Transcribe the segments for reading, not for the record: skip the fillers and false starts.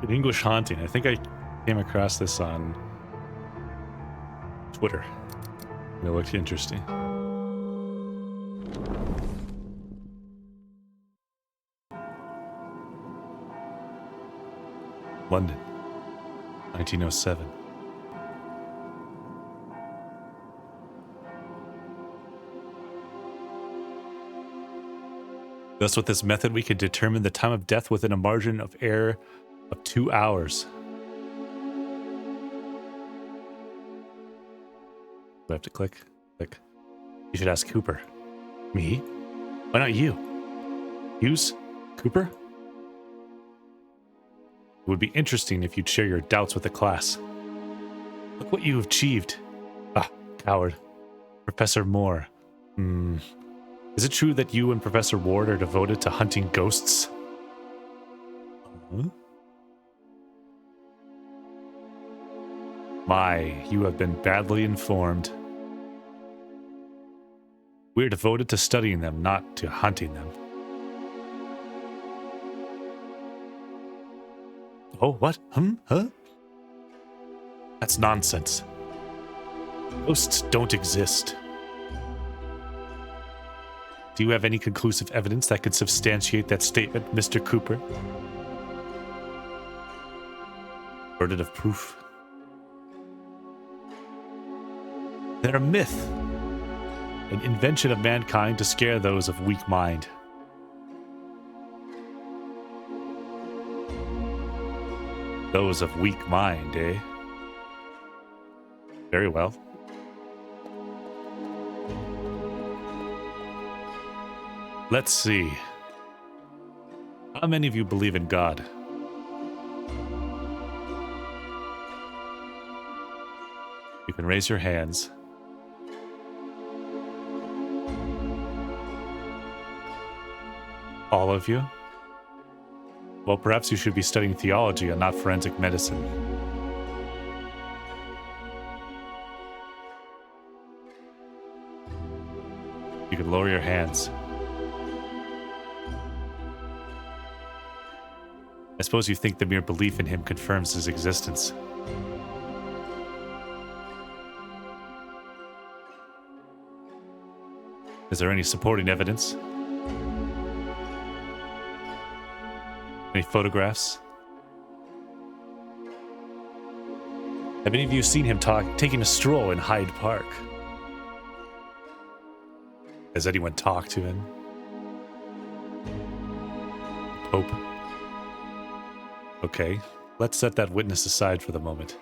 An English haunting. I think I came across this on Twitter. It looked interesting. London, 1907. Thus, with this method, we can determine the time of death within a margin of error of 2 hours. Do I have to click? Click. You should ask Cooper. Me? Why not you? Hughes? Cooper? It would be interesting if you'd share your doubts with the class. Look what you have achieved. Ah, coward. Professor Moore. Is it true that you and Professor Ward are devoted to hunting ghosts? Huh? My, you have been badly informed. We're devoted to studying them, not to hunting them. Oh, what? Huh? That's nonsense. Ghosts don't exist. Do you have any conclusive evidence that could substantiate that statement, Mr. Cooper? Burden of proof. They're a myth. An invention of mankind to scare those of weak mind. Those of weak mind, eh? Very well. Let's see. How many of you believe in God? You can raise your hands. All of you? Well, perhaps you should be studying theology and not forensic medicine. You can lower your hands. I suppose you think the mere belief in him confirms his existence. Is there any supporting evidence? Any photographs? Have any of you seen him taking a stroll in Hyde Park? Has anyone talked to him? Pope? Okay, let's set that witness aside for the moment.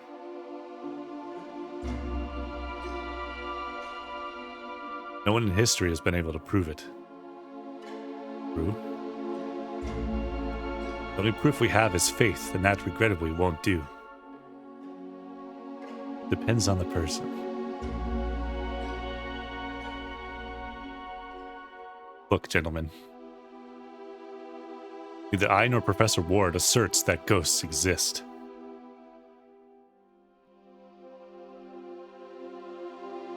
No one in history has been able to prove it. True. The only proof we have is faith, and that regrettably won't do. Depends on the person. Look, gentlemen. Neither I nor Professor Ward asserts that ghosts exist.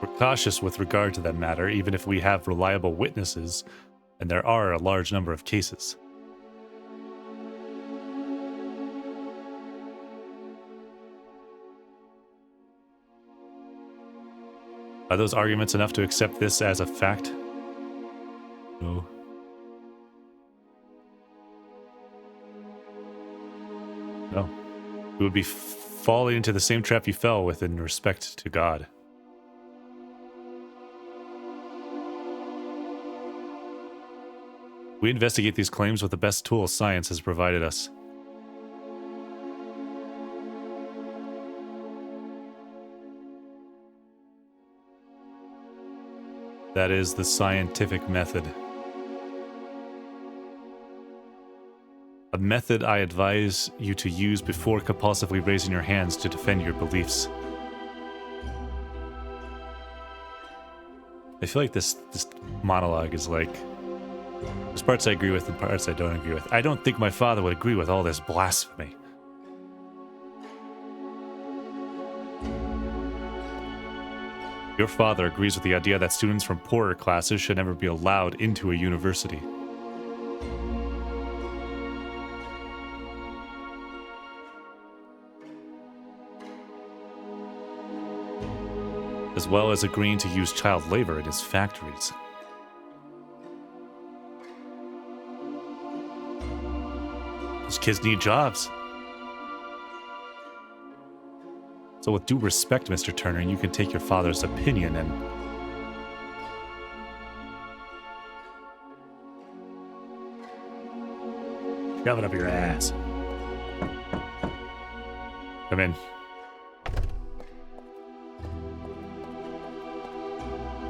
We're cautious with regard to that matter, even if we have reliable witnesses, and there are a large number of cases. Are those arguments enough to accept this as a fact? No. No. It would be falling into the same trap you fell with in respect to God. We investigate these claims with the best tools science has provided us. That is the scientific method. A method I advise you to use before compulsively raising your hands to defend your beliefs. I feel like this monologue is like, there's parts I agree with and parts I don't agree with. I don't think my father would agree with all this blasphemy. Your father agrees with the idea that students from poorer classes should never be allowed into a university. as well as agreeing to use child labor in his factories. Those kids need jobs. So with due respect, Mr. Turner, you can take your father's opinion and... shove it up your ass. Come in.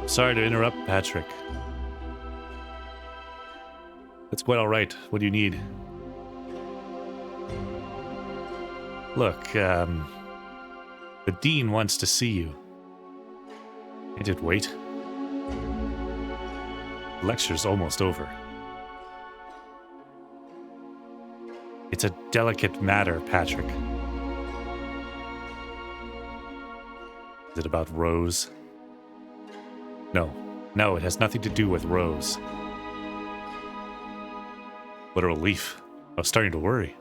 Sorry to interrupt, Patrick. That's quite all right. What do you need? Look, the dean wants to see you. Can't it wait? The lecture's almost over. It's a delicate matter, Patrick. Is it about Rose? No, it has nothing to do with Rose. What a relief. I was starting to worry.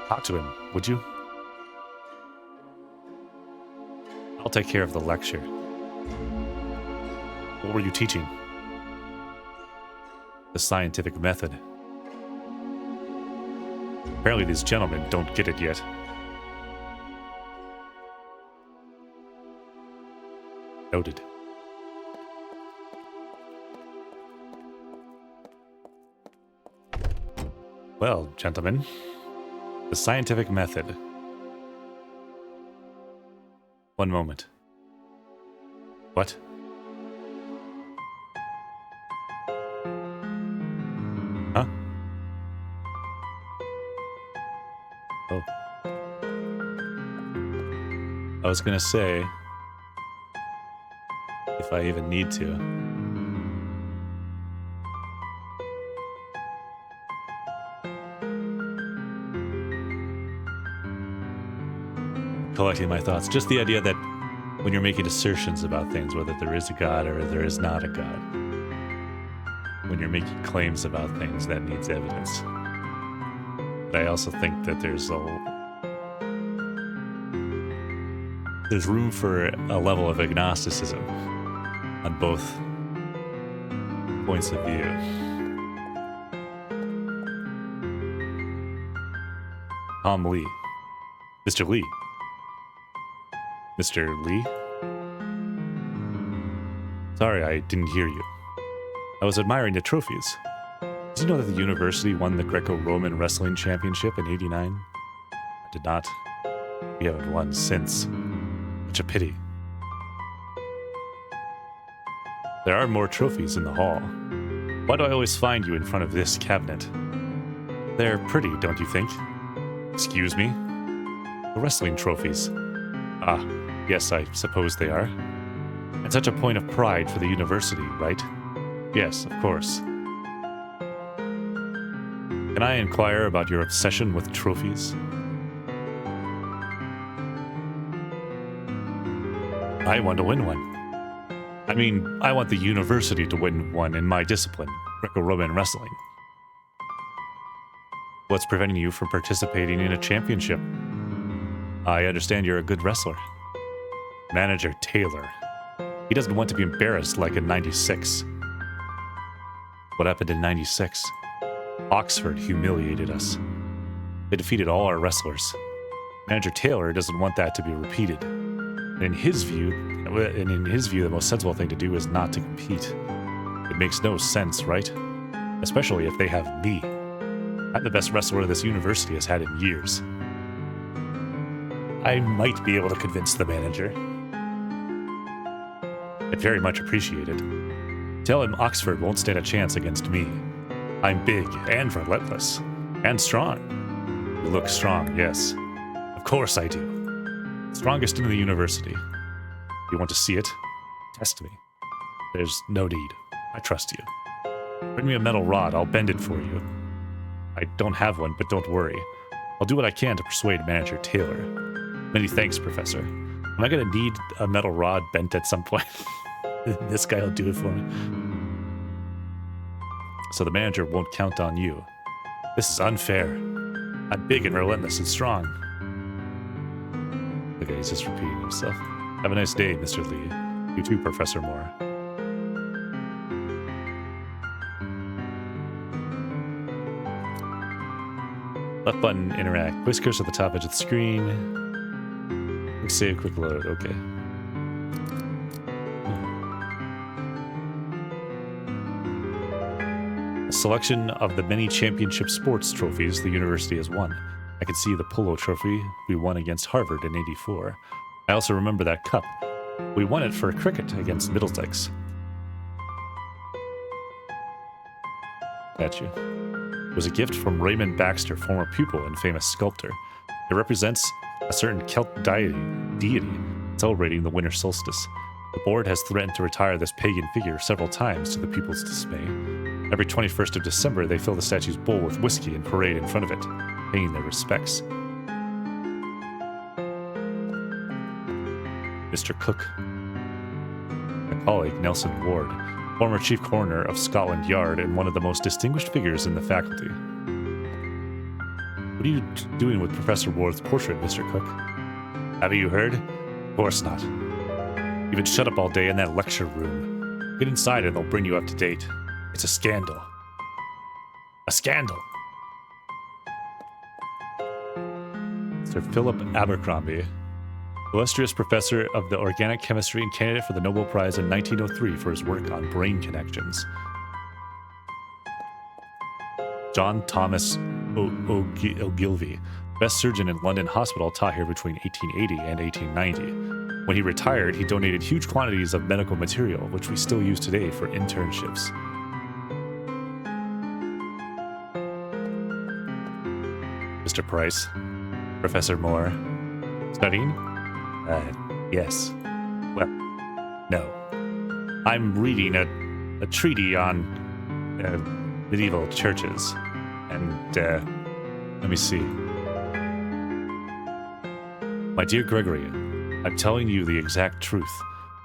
Talk to him, would you? I'll take care of the lecture. What were you teaching? The scientific method. Apparently these gentlemen don't get it yet. Noted. Well, gentlemen, the scientific method. One moment. What? Huh? Oh. I was gonna say, if I even need to. Collecting my thoughts. Just the idea that when you're making assertions about things, whether there is a God or there is not a God, when you're making claims about things, that needs evidence. But I also think that there's room for a level of agnosticism on both points of view. Tom Lee. Mr. Lee. Mr. Lee? Sorry, I didn't hear you. I was admiring the trophies. Did you know that the university won the Greco-Roman Wrestling Championship in '89? I did not. We haven't won since. Such a pity. There are more trophies in the hall. Why do I always find you in front of this cabinet? They're pretty, don't you think? Excuse me? The wrestling trophies. Ah, yes, I suppose they are. And such a point of pride for the university, right? Yes, of course. Can I inquire about your obsession with trophies? I want to win one. I mean, I want the university to win one in my discipline, Greco-Roman wrestling. What's preventing you from participating in a championship? I understand you're a good wrestler. Manager Taylor. He doesn't want to be embarrassed like in '96. What happened in '96? Oxford humiliated us. They defeated all our wrestlers. Manager Taylor doesn't want that to be repeated. And in his view, the most sensible thing to do is not to compete. It makes no sense, right? Especially if they have me. I'm the best wrestler this university has had in years. I might be able to convince the manager. I'd very much appreciate it. Tell him Oxford won't stand a chance against me. I'm big and relentless. And strong. You look strong, yes. Of course I do. Strongest in the university. You want to see it? Test me. There's no need. I trust you. Bring me a metal rod, I'll bend it for you. I don't have one, but don't worry. I'll do what I can to persuade Manager Taylor. Many thanks, Professor. Am I gonna need a metal rod bent at some point? This guy will do it for me. So the manager won't count on you. This is unfair. I'm big and relentless and strong. Okay, he's just repeating himself. Have a nice day, Mr. Lee. You too, Professor Moore. Left button, interact. Place cursor at the top edge of the screen. Quick save, quick load. Okay. A selection of the many championship sports trophies the university has won. I can see the polo trophy we won against Harvard in '84. I also remember that cup. We won it for cricket against Middlesex. Statue. It was a gift from Raymond Baxter, former pupil and famous sculptor. It represents a certain Celt deity celebrating the winter solstice. The board has threatened to retire this pagan figure several times to the pupils' dismay. Every 21st of December, they fill the statue's bowl with whiskey and parade in front of it, paying their respects. Mr. Cook. My colleague, Nelson Ward, former chief coroner of Scotland Yard and one of the most distinguished figures in the faculty. What are you doing with Professor Ward's portrait, Mr. Cook? Haven't you heard? Of course not. You've been shut up all day in that lecture room. Get inside and they'll bring you up to date. It's a scandal. A scandal! Sir Philip Abercrombie, illustrious professor of the organic chemistry and candidate for the Nobel Prize in 1903 for his work on brain connections. John Thomas Ogilvie, best surgeon in London Hospital, taught here between 1880 and 1890. When he retired, he donated huge quantities of medical material, which we still use today for internships. Mr. Price, Professor Moore, studying? Yes. Well, no. I'm reading a treatise on medieval churches. And, let me see. My dear Gregory, I'm telling you the exact truth.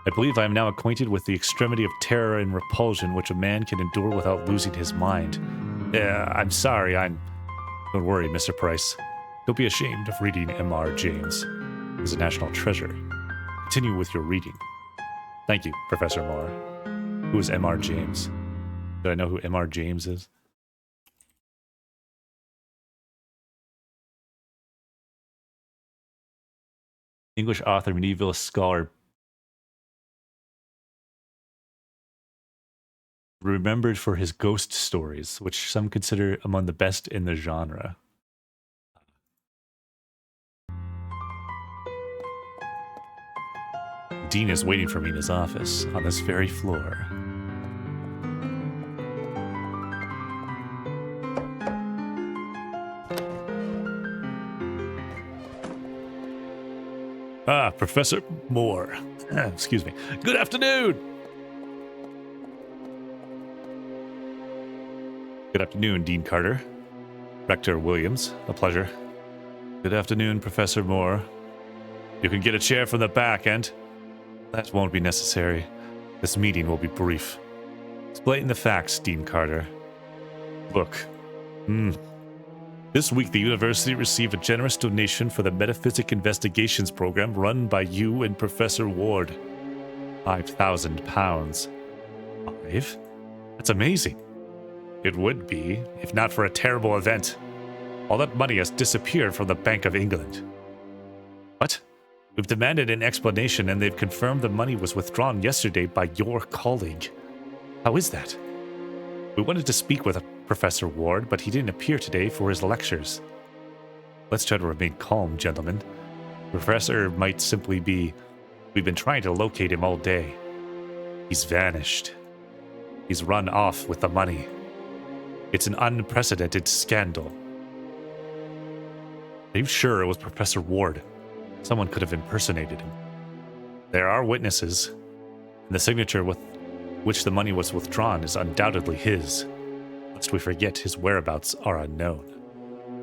I believe I am now acquainted with the extremity of terror and repulsion which a man can endure without losing his mind. I'm sorry, Don't worry, Mr. Price. Don't be ashamed of reading M.R. James. He's a national treasure. Continue with your reading. Thank you, Professor Moore. Who is M.R. James? Do I know who M.R. James is? English author, medievalist scholar, remembered for his ghost stories, which some consider among the best in the genre. Dean is waiting for me in his office on this very floor. Ah, Professor Moore. Excuse me. Good afternoon! Good afternoon, Dean Carter. Rector Williams, a pleasure. Good afternoon, Professor Moore. You can get a chair from the back, and that won't be necessary. This meeting will be brief. Explain the facts, Dean Carter. Look. This week, the university received a generous donation for the Metaphysic Investigations program run by you and Professor Ward. £5,000. 5? That's amazing. It would be, if not for a terrible event. All that money has disappeared from the Bank of England. What? We've demanded an explanation, and they've confirmed the money was withdrawn yesterday by your colleague. How is that? We wanted to speak with Professor Ward, but he didn't appear today for his lectures. Let's try to remain calm, gentlemen. The professor might simply be... We've been trying to locate him all day. He's vanished. He's run off with the money. It's an unprecedented scandal. Are you sure it was Professor Ward? Someone could have impersonated him. There are witnesses, and the signature with which the money was withdrawn is undoubtedly his. Lest we forget, his whereabouts are unknown.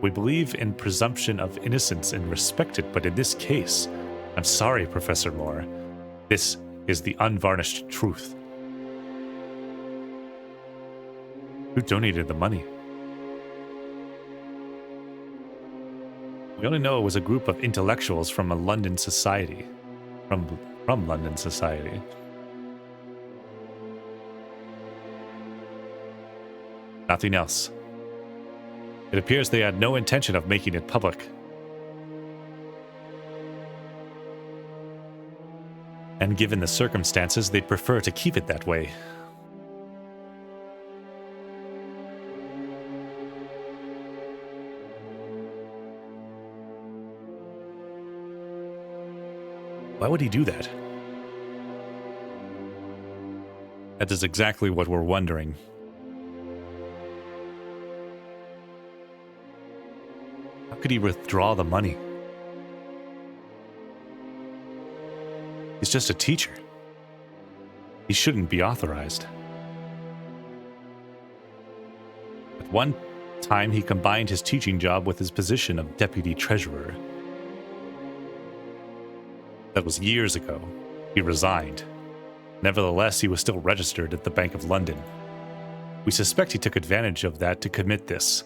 We believe in presumption of innocence and respect it, but in this case, I'm sorry, Professor Moore. This is the unvarnished truth. Who donated the money? We only know it was a group of intellectuals from a London society. From London society. Nothing else. It appears they had no intention of making it public. And given the circumstances, they'd prefer to keep it that way. Why would he do that? That is exactly what we're wondering. How could he withdraw the money? He's just a teacher. He shouldn't be authorized. At one time, he combined his teaching job with his position of deputy treasurer. That was years ago. He resigned. Nevertheless, he was still registered at the Bank of London. We suspect he took advantage of that to commit this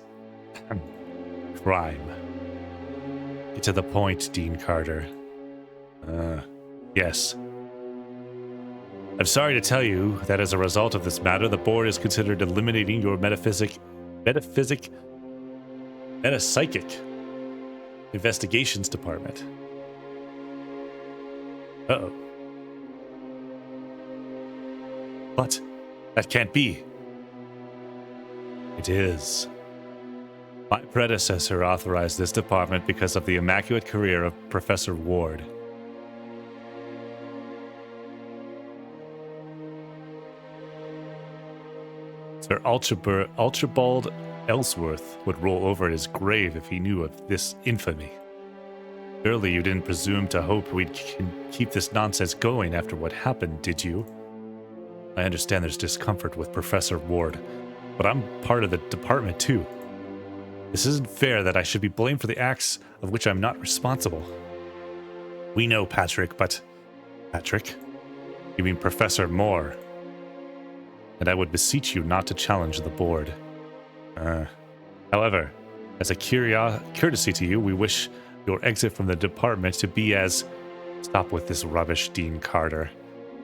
crime. Get to the point, Dean Carter. Yes. I'm sorry to tell you that as a result of this matter, the board has considered eliminating your metapsychic investigations department. Uh-oh. But that can't be. It is. My predecessor authorized this department because of the immaculate career of Professor Ward. Sir Archibald Ellsworth would roll over his grave if he knew of this infamy. Surely you didn't presume to hope we'd keep this nonsense going after what happened, did you? I understand there's discomfort with Professor Ward, but I'm part of the department too. This isn't fair that I should be blamed for the acts of which I'm not responsible. We know, Patrick, but... Patrick? You mean Professor Moore? And I would beseech you not to challenge the board. However, as a courtesy to you, we wish your exit from the department to be as... Stop with this rubbish, Dean Carter.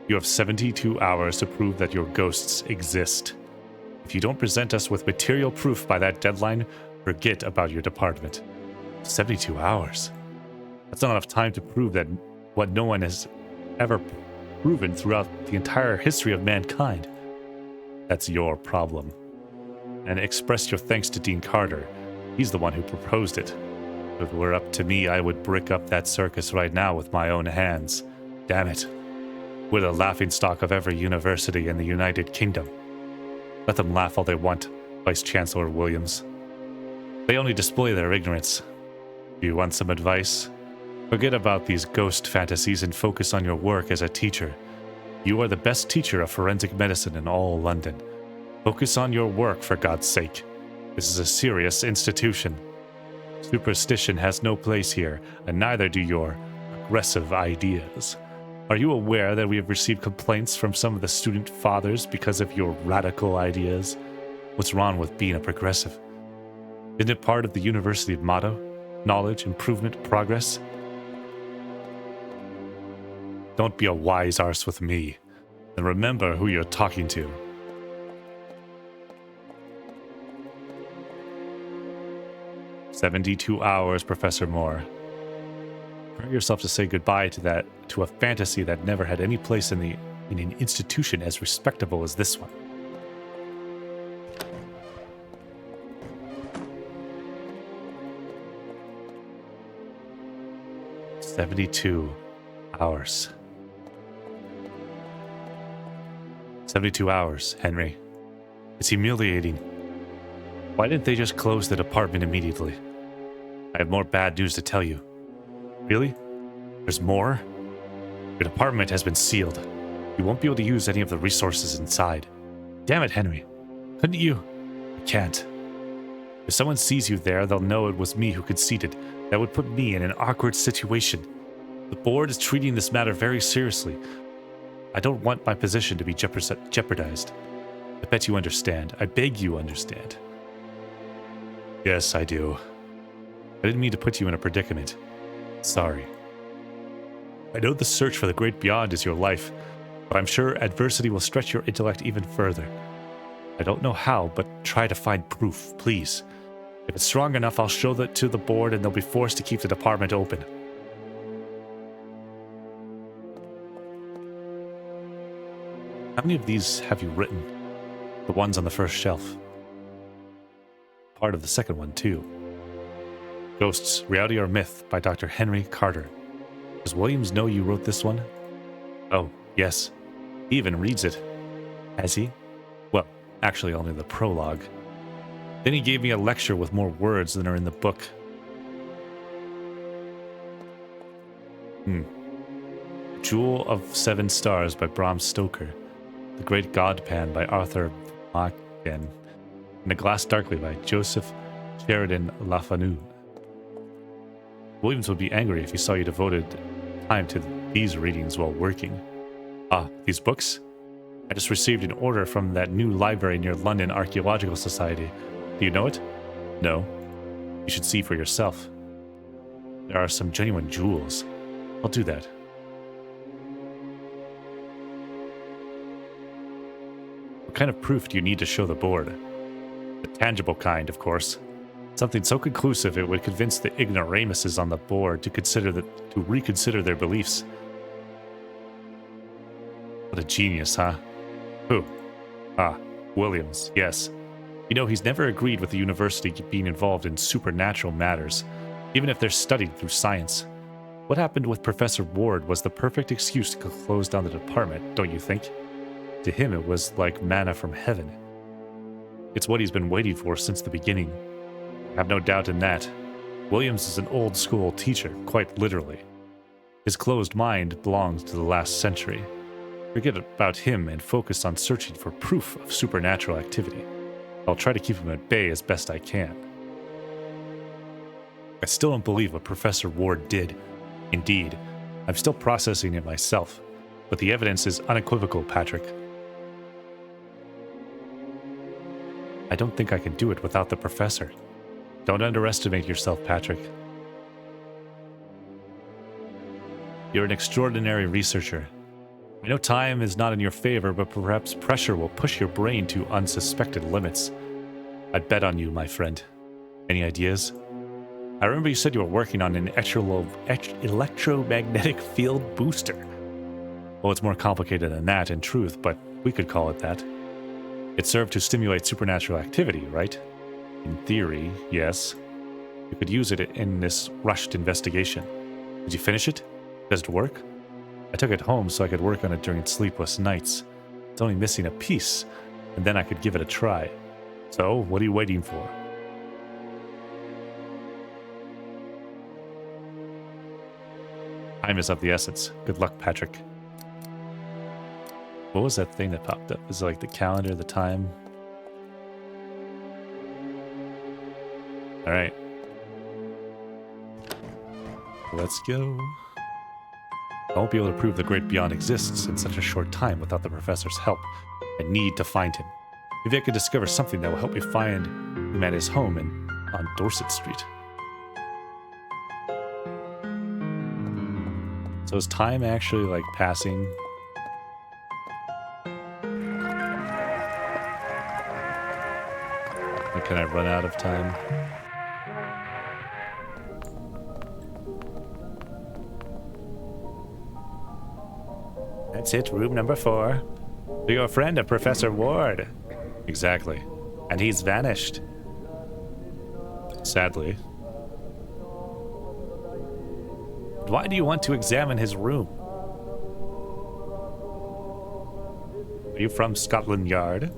You have 72 hours to prove that your ghosts exist. If you don't present us with material proof by that deadline, forget about your department. 72 hours? That's not enough time to prove that what no one has ever proven throughout the entire history of mankind. That's your problem. And express your thanks to Dean Carter. He's the one who proposed it. If it were up to me, I would brick up that circus right now with my own hands. Damn it. We're the laughingstock of every university in the United Kingdom. Let them laugh all they want, Vice Chancellor Williams. They only display their ignorance. Do you want some advice? Forget about these ghost fantasies and focus on your work as a teacher. You are the best teacher of forensic medicine in all London. Focus on your work, for God's sake. This is a serious institution. Superstition has no place here, and neither do your aggressive ideas. Are you aware that we have received complaints from some of the student fathers because of your radical ideas? What's wrong with being a progressive? Isn't it part of the university motto? Knowledge, improvement, progress? Don't be a wise arse with me, and remember who you're talking to. "72 hours, Professor Moore. Prepare yourself to say goodbye to a fantasy that never had any place in an institution as respectable as this one." "72 hours. 72 hours, Henry. It's humiliating. Why didn't they just close the department immediately? I have more bad news to tell you." "Really? There's more?" "Your department has been sealed. You won't be able to use any of the resources inside." "Damn it, Henry. Couldn't you?" "I can't. If someone sees you there, they'll know it was me who conceded. That would put me in an awkward situation. The board is treating this matter very seriously. I don't want my position to be jeopardized. I bet you understand. I beg you understand." "Yes, I do. I didn't mean to put you in a predicament. Sorry. I know the search for the great beyond is your life, but I'm sure adversity will stretch your intellect even further. I don't know how, but try to find proof, please. If it's strong enough, I'll show that to the board and they'll be forced to keep the department open. How many of these have you written? The ones on the first shelf. Part of the second one, too. Ghosts, Reality or Myth by Dr. Henry Carter. Does Williams know you wrote this one? Oh, yes. He even reads it. Has he? Well, actually only the prologue. Then he gave me a lecture with more words than are in the book. Jewel of Seven Stars by Bram Stoker. The Great Godpan by Arthur Machen. And A Glass Darkly by Joseph Sheridan LaFanu. Williams would be angry if he saw you devoted time to these readings while working. Ah, these books? I just received an order from that new library near London Archaeological Society. Do you know it? No. You should see for yourself. There are some genuine jewels. I'll do that. What kind of proof do you need to show the board? The tangible kind, of course. Something so conclusive it would convince the ignoramuses on the board to reconsider their beliefs. What a genius, huh? Who? Ah, Williams, yes. You know, he's never agreed with the university being involved in supernatural matters, even if they're studied through science. What happened with Professor Ward was the perfect excuse to close down the department, don't you think? To him, it was like manna from heaven. It's what he's been waiting for since the beginning. I have no doubt in that. Williams is an old-school teacher, quite literally. His closed mind belongs to the last century. Forget about him and focus on searching for proof of supernatural activity. I'll try to keep him at bay as best I can. I still don't believe what Professor Ward did. Indeed, I'm still processing it myself, but the evidence is unequivocal, Patrick. I don't think I can do it without the professor. Don't underestimate yourself, Patrick. You're an extraordinary researcher. I know time is not in your favor, but perhaps pressure will push your brain to unsuspected limits. I'd bet on you, my friend. Any ideas? I remember you said you were working on an electromagnetic field booster. Well, it's more complicated than that in truth, but we could call it that. It served to stimulate supernatural activity, right? In theory, yes. You could use it in this rushed investigation. Did you finish it? Does it work? I took it home so I could work on it during sleepless nights. It's only missing a piece, and then I could give it a try. So, what are you waiting for? Time is of the essence. Good luck, Patrick. What was that thing that popped up? Is it like the calendar, the time? Alright. Let's go. I won't be able to prove the Great Beyond exists in such a short time without the professor's help. I need to find him. Maybe I could discover something that will help me find him at his home on Dorset Street. So is time actually like passing? Or can I run out of time? That's it, room number 4. To your friend of Professor Ward. Exactly. And he's vanished. Sadly. Why do you want to examine his room? Are you from Scotland Yard?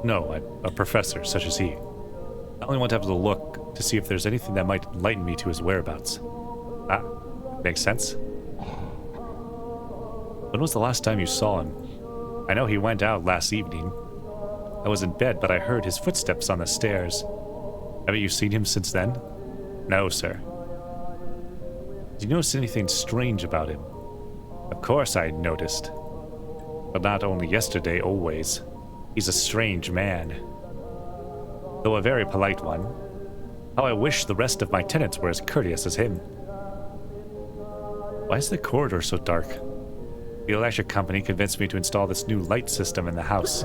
No, I'm a professor such as he. I only want to have a look to see if there's anything that might enlighten me to his whereabouts. Ah, makes sense. When was the last time you saw him? I know he went out last evening. I was in bed, but I heard his footsteps on the stairs. Haven't you seen him since then? No, sir. Did you notice anything strange about him? Of course I noticed. But not only yesterday, always. He's a strange man. Though a very polite one. How I wish the rest of my tenants were as courteous as him. Why is the corridor so dark? The electric company convinced me to install this new light system in the house.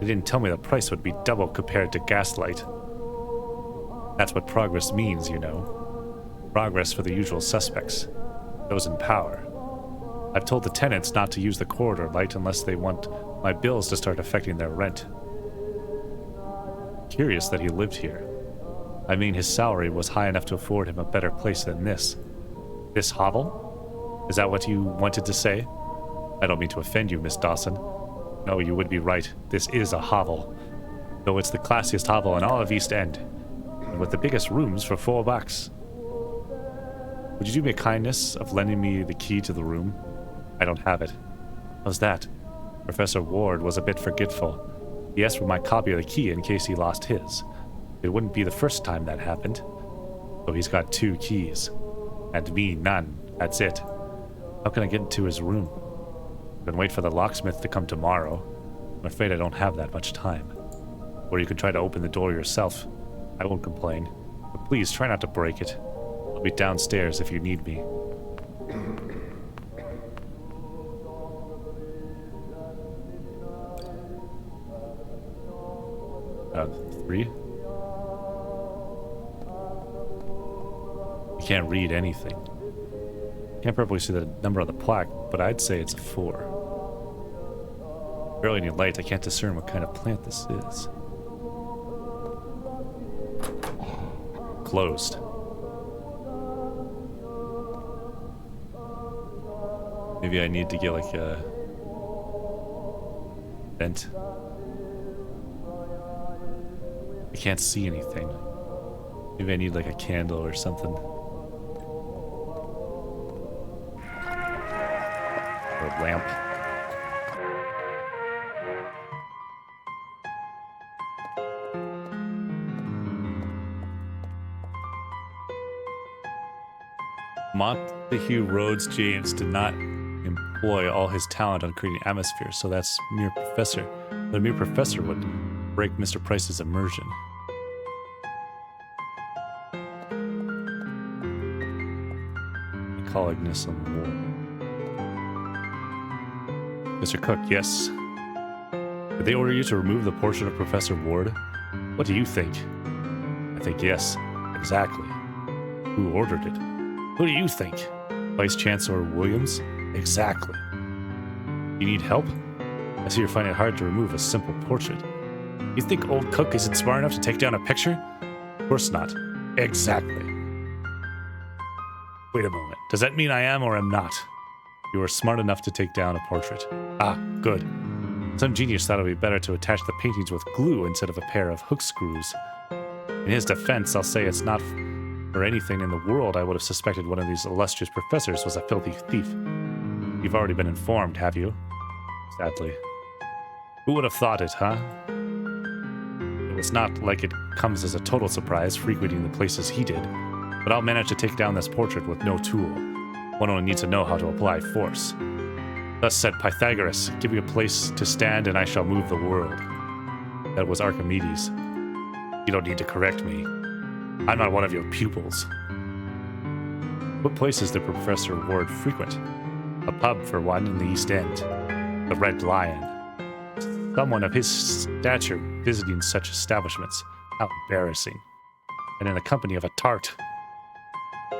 They didn't tell me the price would be double compared to gaslight. That's what progress means, you know. Progress for the usual suspects, those in power. I've told the tenants not to use the corridor light unless they want my bills to start affecting their rent. Curious that he lived here. I mean, his salary was high enough to afford him a better place than this. This hovel? Is that what you wanted to say? I don't mean to offend you, Miss Dawson. No, you would be right. This is a hovel. Though it's the classiest hovel in all of East End. And with the biggest rooms for $4. Would you do me a kindness of lending me the key to the room? I don't have it. How's that? Professor Ward was a bit forgetful. He asked for my copy of the key in case he lost his. It wouldn't be the first time that happened. So he's got 2 keys. And me, none. That's it. How can I get into his room? I can wait for the locksmith to come tomorrow. I'm afraid I don't have that much time. Or you can try to open the door yourself. I won't complain. But please try not to break it. I'll be downstairs if you need me. Three? You can't read anything. Can't probably see the number on the plaque, but I'd say it's a 4. Barely any light, I can't discern what kind of plant this is. Closed. Maybe I need to get like a vent. I can't see anything. Maybe I need like a candle or something. Or a lamp. Montague Rhodes James did not employ all his talent on creating atmosphere, so that's mere professor. But a mere professor would break Mr. Price's immersion. Colleagueness on the wall. Mr. Cook, yes. Did they order you to remove the portrait of Professor Ward? What do you think? I think yes, exactly. Who ordered it? Who do you think? Vice Chancellor Williams? Exactly. You need help? I see you're finding it hard to remove a simple portrait. You think old Cook isn't smart enough to take down a picture? Of course not. Exactly. Wait a moment. Does that mean I am or am not? You are smart enough to take down a portrait. Ah, good. Some genius thought it would be better to attach the paintings with glue instead of a pair of hook screws. In his defense, I'll say it's not for anything in the world I would have suspected one of these illustrious professors was a filthy thief. You've already been informed, have you? Sadly. Who would have thought it, huh? It's not like it comes as a total surprise frequenting the places he did, but I'll manage to take down this portrait with no tool. One only needs to know how to apply force. Thus said Pythagoras, give me a place to stand and I shall move the world. That was Archimedes. You don't need to correct me. I'm not one of your pupils. What places did Professor Ward frequent? A pub, for one, in the East End. The Red Lion. Someone of his stature visiting such establishments. How embarrassing. And in the company of a tart.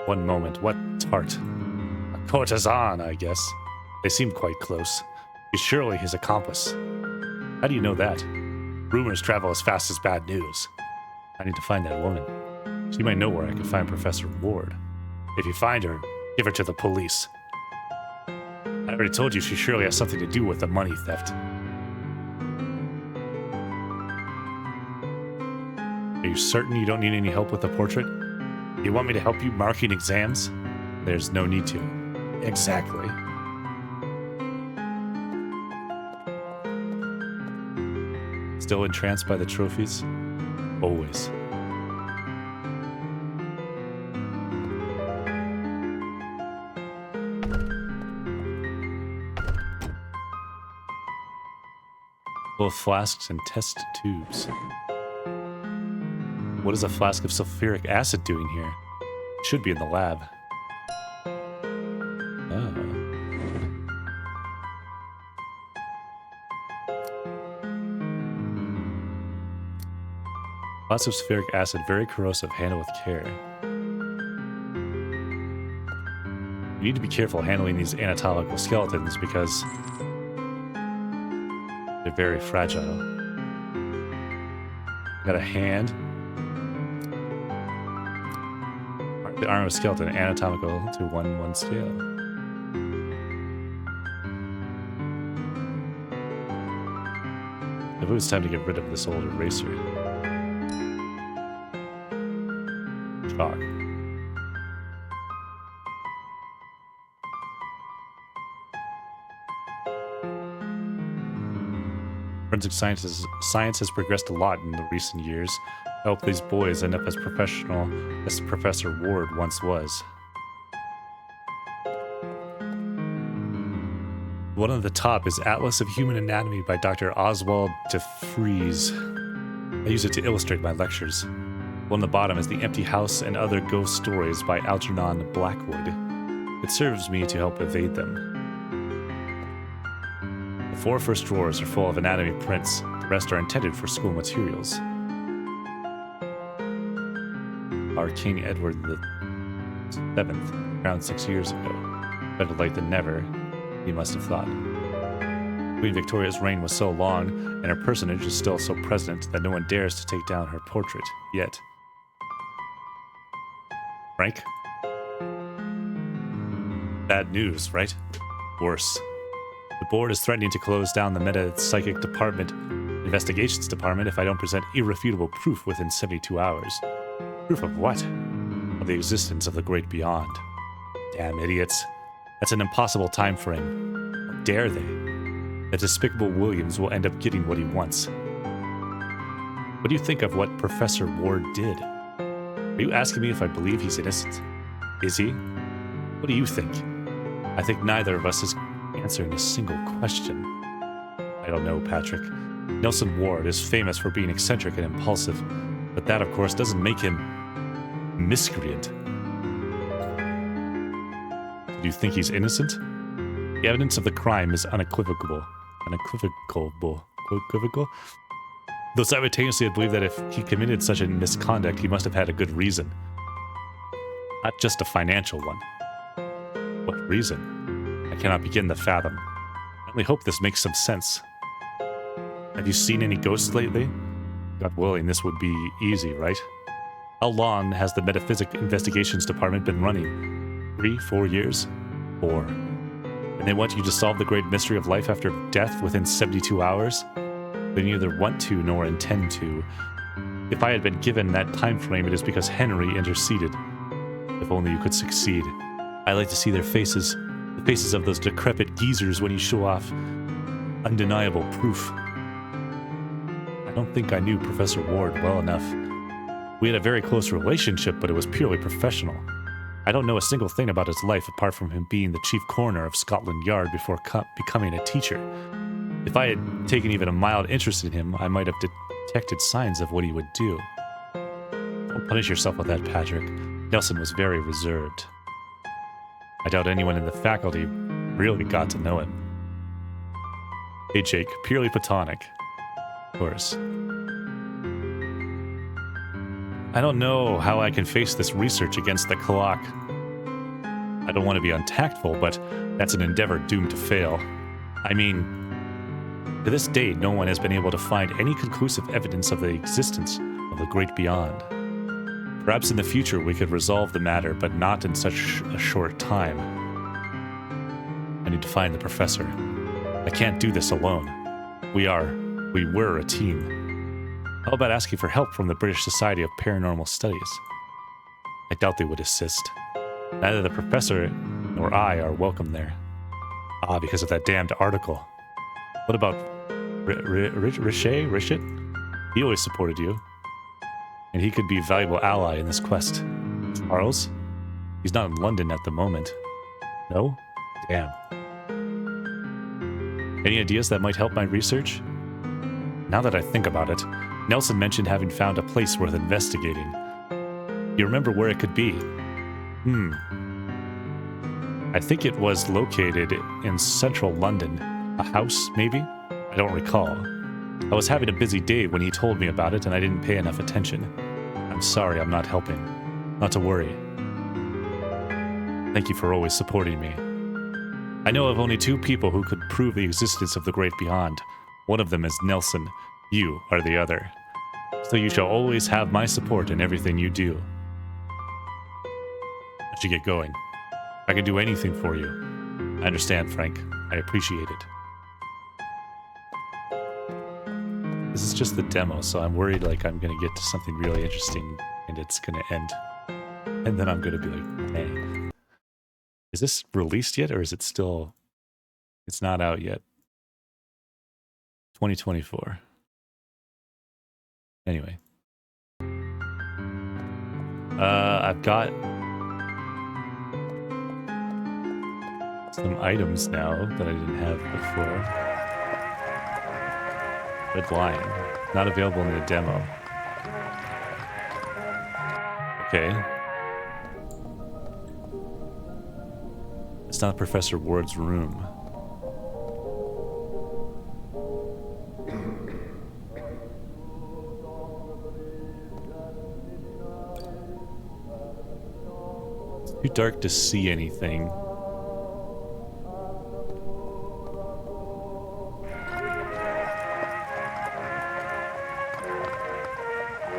One moment, what tart? A courtesan, I guess. They seem quite close. He's surely his accomplice. How do you know that? Rumors travel as fast as bad news. I need to find that woman. She might know where I can find Professor Ward. If you find her, give her to the police. I already told you she surely has something to do with the money theft. Are you certain you don't need any help with the portrait? Do you want me to help you marking exams? There's no need to. Exactly. Still entranced by the trophies? Always. Both flasks and test tubes. What is a flask of sulfuric acid doing here? It should be in the lab. Oh. Lots of sulfuric acid, very corrosive, handle with care. You need to be careful handling these anatomical skeletons because they're very fragile. Got a hand. The arm of a skeleton, anatomical to 1/1 scale. I believe it's time to get rid of this old eraser. Chalk. Forensic science has progressed a lot in the recent years. I hope these boys end up as professional as Professor Ward once was. One on the top is Atlas of Human Anatomy by Dr. Oswald de Vries. I use it to illustrate my lectures. One on the bottom is The Empty House and Other Ghost Stories by Algernon Blackwood. It serves me to help evade them. The 4 first drawers are full of anatomy prints. The rest are intended for school materials. Our King Edward VII, crowned 6 years ago. Better late than never, he must have thought. Queen Victoria's reign was so long, and her personage is still so present that no one dares to take down her portrait, yet. Frank? Bad news, right? Worse. The board is threatening to close down the Meta-Psychic Department, Investigations Department, if I don't present irrefutable proof within 72 hours. Proof of what? Of the existence of the great beyond. Damn idiots. That's an impossible time frame. How dare they? That despicable Williams will end up getting what he wants. What do you think of what Professor Ward did? Are you asking me if I believe he's innocent? Is he? What do you think? I think neither of us is answering a single question. I don't know, Patrick. Nelson Ward is famous for being eccentric and impulsive, but that, of course, doesn't make him miscreant. Do you think he's innocent? The evidence of the crime is unequivocal. Unequivocal? Though simultaneously I believe that if he committed such a misconduct, he must have had a good reason. Not just a financial one. What reason? I cannot begin to fathom. I only hope this makes some sense. Have you seen any ghosts lately? God willing, this would be easy, right? How long has the Metaphysic Investigations Department been running? 3, 4 years? 4. And they want you to solve the great mystery of life after death within 72 hours? They neither want to nor intend to. If I had been given that time frame, it is because Henry interceded. If only you could succeed. I like to see their faces, the faces of those decrepit geezers when you show off undeniable proof. I don't think I knew Professor Ward well enough. We had a very close relationship, but it was purely professional. I don't know a single thing about his life apart from him being the chief coroner of Scotland Yard before becoming a teacher. If I had taken even a mild interest in him, I might have detected signs of what he would do. Don't punish yourself with that, Patrick. Nelson was very reserved. I doubt anyone in the faculty really got to know him. Hey, Jake, purely platonic. Of course. I don't know how I can face this research against the clock. I don't want to be untactful, but that's an endeavor doomed to fail. I mean, to this day, no one has been able to find any conclusive evidence of the existence of the great beyond. Perhaps in the future we could resolve the matter, but not in such a short time. I need to find the professor. I can't do this alone. We were a team. How about asking for help from the British Society of Paranormal Studies? I doubt they would assist. Neither the professor nor I are welcome there. Ah, because of that damned article. What about Richet? He always supported you. And he could be a valuable ally in this quest. Charles? He's not in London at the moment. No? Damn. Any ideas that might help my research? Now that I think about it, Nelson mentioned having found a place worth investigating. You remember where it could be? I think it was located in central London. A house, maybe? I don't recall. I was having a busy day when he told me about it and I didn't pay enough attention. I'm sorry I'm not helping. Not to worry. Thank you for always supporting me. I know of only 2 people who could prove the existence of the great beyond. One of them is Nelson. You are the other. So you shall always have my support in everything you do. I should get going. I can do anything for you. I understand, Frank. I appreciate it. This is just the demo, so I'm worried like I'm gonna get to something really interesting and it's gonna end. And then I'm gonna be like, hey. Is this released yet or is it still... It's not out yet. 2024. Anyway. I've got some items now that I didn't have before. Red line. Not available in the demo. Okay. It's not Professor Ward's room. It's too dark to see anything.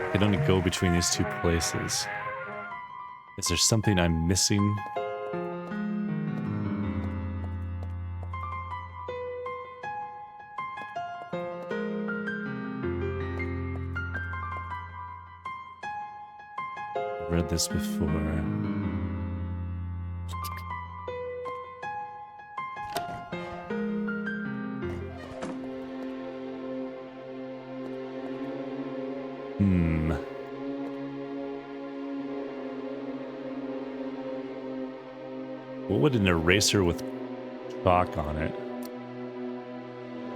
I can only go between these 2 places. Is there something I'm missing? I've read this before. What would an eraser with chalk on it?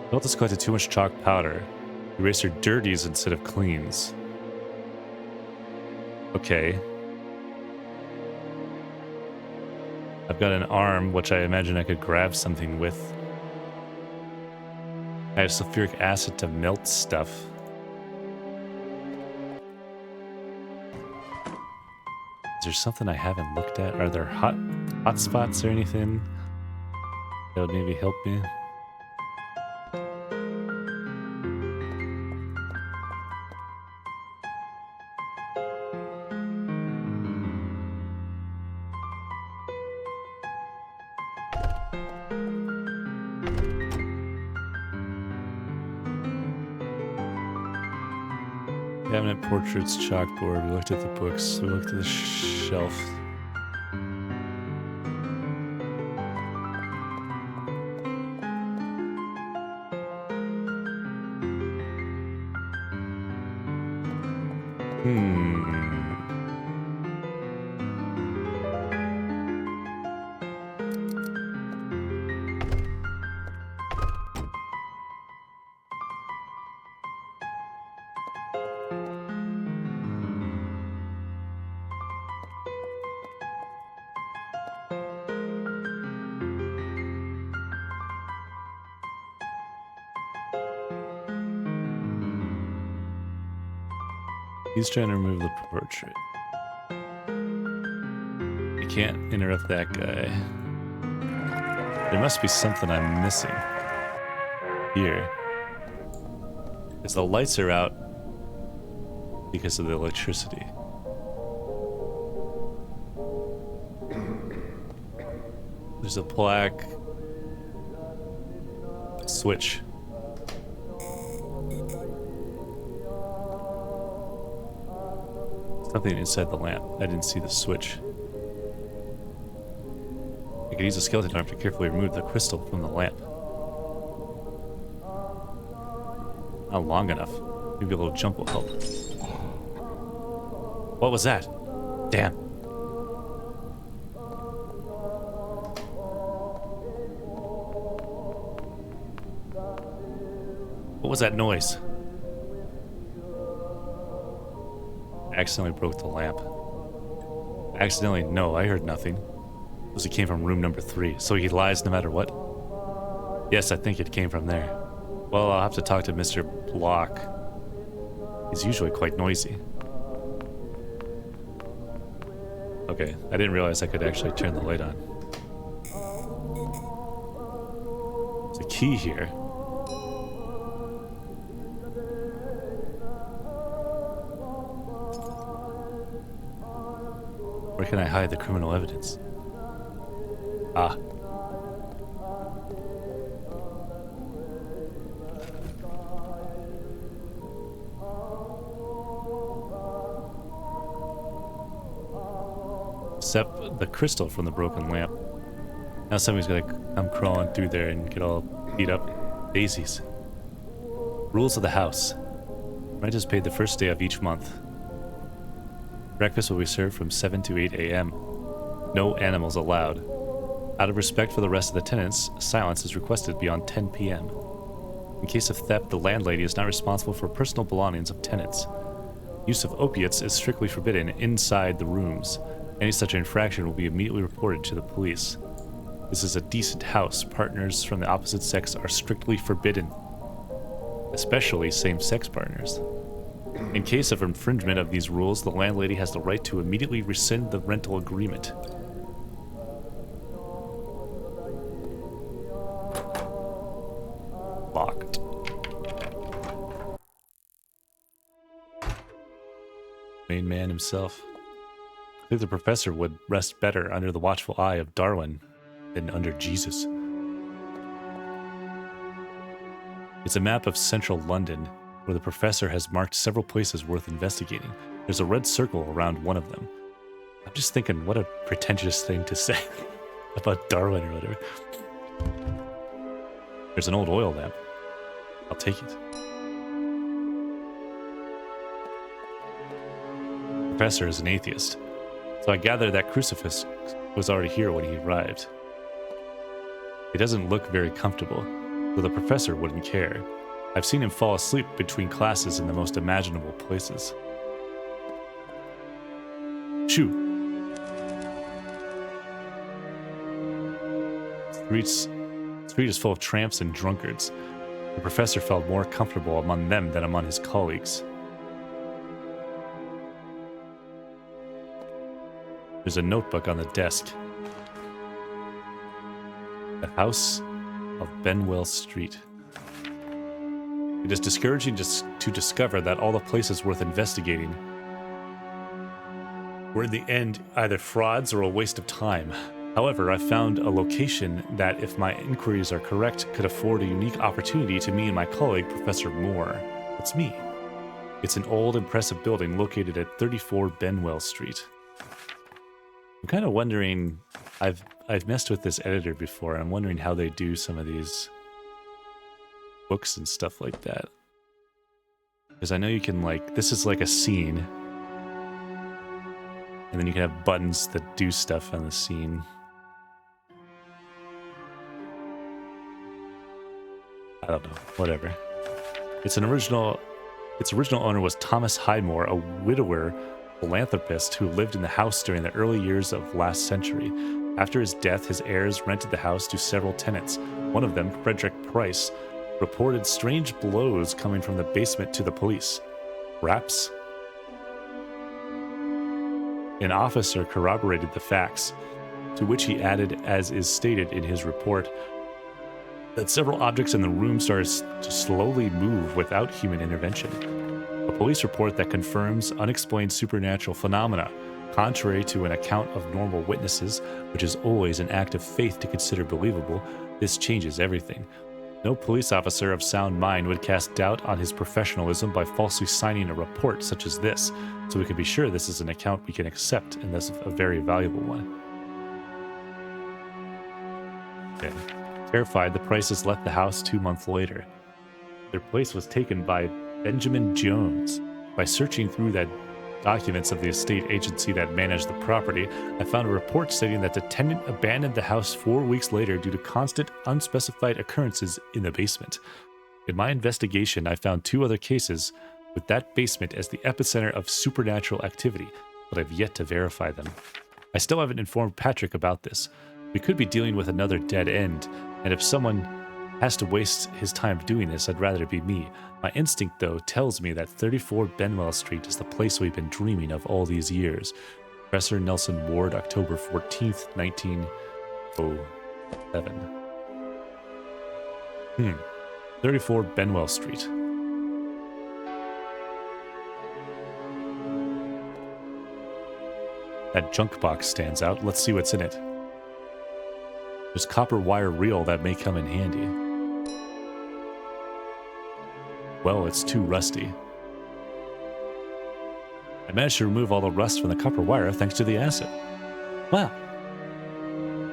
Don't this collected too much chalk powder. Eraser dirties instead of cleans. Okay. I've got an arm, which I imagine I could grab something with. I have sulfuric acid to melt stuff. Is there something I haven't looked at? Are there hot spots or anything that would maybe help me? Cabinet, portraits, chalkboard. We looked at the books. We looked at the shelf. He's trying to remove the portrait. I can't interrupt that guy. There must be something I'm missing here. Because the lights are out because of the electricity. There's a black switch. Something inside the lamp. I didn't see the switch. I could use a skeleton arm to carefully remove the crystal from the lamp. Not long enough. Maybe a little jump will help. What was that? Damn. What was that noise? accidentally broke the lamp. Accidentally? No, I heard nothing. Because it came from room number 3, so he lies no matter what? Yes, I think it came from there. Well, I'll have to talk to Mr. Block. He's usually quite noisy. Okay, I didn't realize I could actually turn the light on. There's a key here. Where can I hide the criminal evidence? Ah. Except the crystal from the broken lamp. Now somebody's gonna come crawling through there and get all beat up. Daisies. Rules of the house. Rent is paid the first day of each month. Breakfast will be served from 7 to 8 a.m. No animals allowed. Out of respect for the rest of the tenants, silence is requested beyond 10 p.m. In case of theft, the landlady is not responsible for personal belongings of tenants. Use of opiates is strictly forbidden inside the rooms. Any such infraction will be immediately reported to the police. This is a decent house. Partners from the opposite sex are strictly forbidden, especially same-sex partners. In case of infringement of these rules, the landlady has the right to immediately rescind the rental agreement. Locked. Main man himself. I think the professor would rest better under the watchful eye of Darwin than under Jesus. It's a map of central London, where the professor has marked several places worth investigating. There's a red circle around one of them. I'm just thinking, what a pretentious thing to say about Darwin or whatever. There's an old oil lamp. I'll take it. The professor is an atheist, so I gather that crucifix was already here when he arrived. It doesn't look very comfortable, though the professor wouldn't care. I've seen him fall asleep between classes in the most imaginable places. Shoo! The street is full of tramps and drunkards. The professor felt more comfortable among them than among his colleagues. There's a notebook on the desk. The House of Benwell Street. It is discouraging to discover that all the places worth investigating were in the end either frauds or a waste of time. However, I found a location that, if my inquiries are correct, could afford a unique opportunity to me and my colleague, Professor Moore. It's me. It's an old, impressive building located at 34 Benwell Street. I'm kind of wondering, I've messed with this editor before, and I'm wondering how they do some of these books and stuff like that. Because I know you can, like, this is like a scene, and then you can have buttons that do stuff on the scene. I don't know, whatever. Its original owner was Thomas Highmore, a widower philanthropist who lived in the house during the early years of last century. After his death, his heirs rented the house to several tenants. One of them, Frederick Price, reported strange blows coming from the basement to the police. Raps? An officer corroborated the facts, to which he added, as is stated in his report, that several objects in the room started to slowly move without human intervention. A police report that confirms unexplained supernatural phenomena, contrary to an account of normal witnesses, which is always an act of faith to consider believable. This changes everything. No police officer of sound mind would cast doubt on his professionalism by falsely signing a report such as this, so we can be sure this is an account we can accept, and thus a very valuable one. Okay. Terrified, the Prices left the house 2 months later. Their place was taken by Benjamin Jones. By searching through the documents of the estate agency that managed the property, I found a report stating that the tenant abandoned the house 4 weeks later due to constant, unspecified occurrences in the basement. In my investigation, I found 2 other cases with that basement as the epicenter of supernatural activity, but I've yet to verify them. I still haven't informed Patrick about this. We could be dealing with another dead end, and if someone has to waste his time doing this, I'd rather it be me. My instinct, though, tells me that 34 Benwell Street is the place we've been dreaming of all these years. Professor Nelson Ward, October 14th, 1907. 34 Benwell Street. That junk box stands out. Let's see what's in it. There's copper wire reel that may come in handy. Well, it's too rusty. I managed to remove all the rust from the copper wire thanks to the acid. Wow.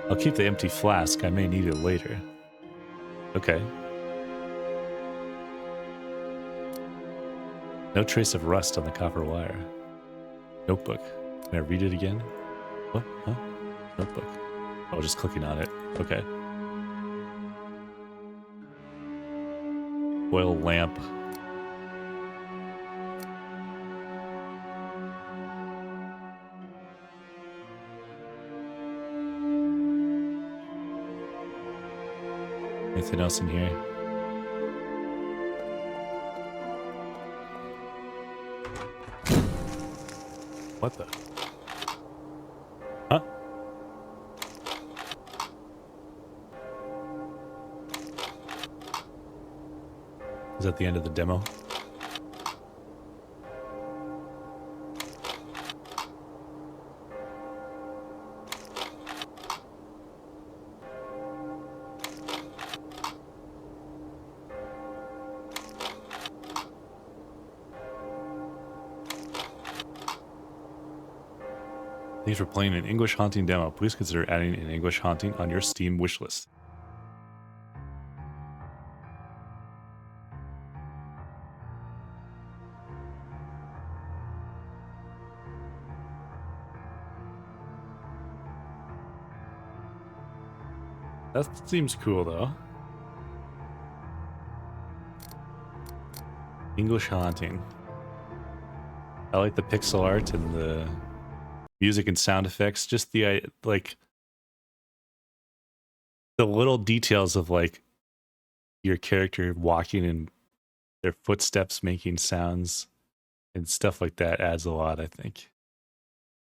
I'll keep the empty flask. I may need it later. Okay. No trace of rust on the copper wire. Notebook. Can I read it again? What? Huh? Notebook. Oh, just clicking on it. Okay. Oil lamp. Anything else in here? What the? Huh? Is that the end of the demo? Thanks for playing an English Haunting demo. Please consider adding an English Haunting on your Steam wishlist. That seems cool, though. English Haunting. I like the pixel art and the music and sound effects. Just the, like, the little details of, like, your character walking and their footsteps making sounds and stuff like that adds a lot, I think.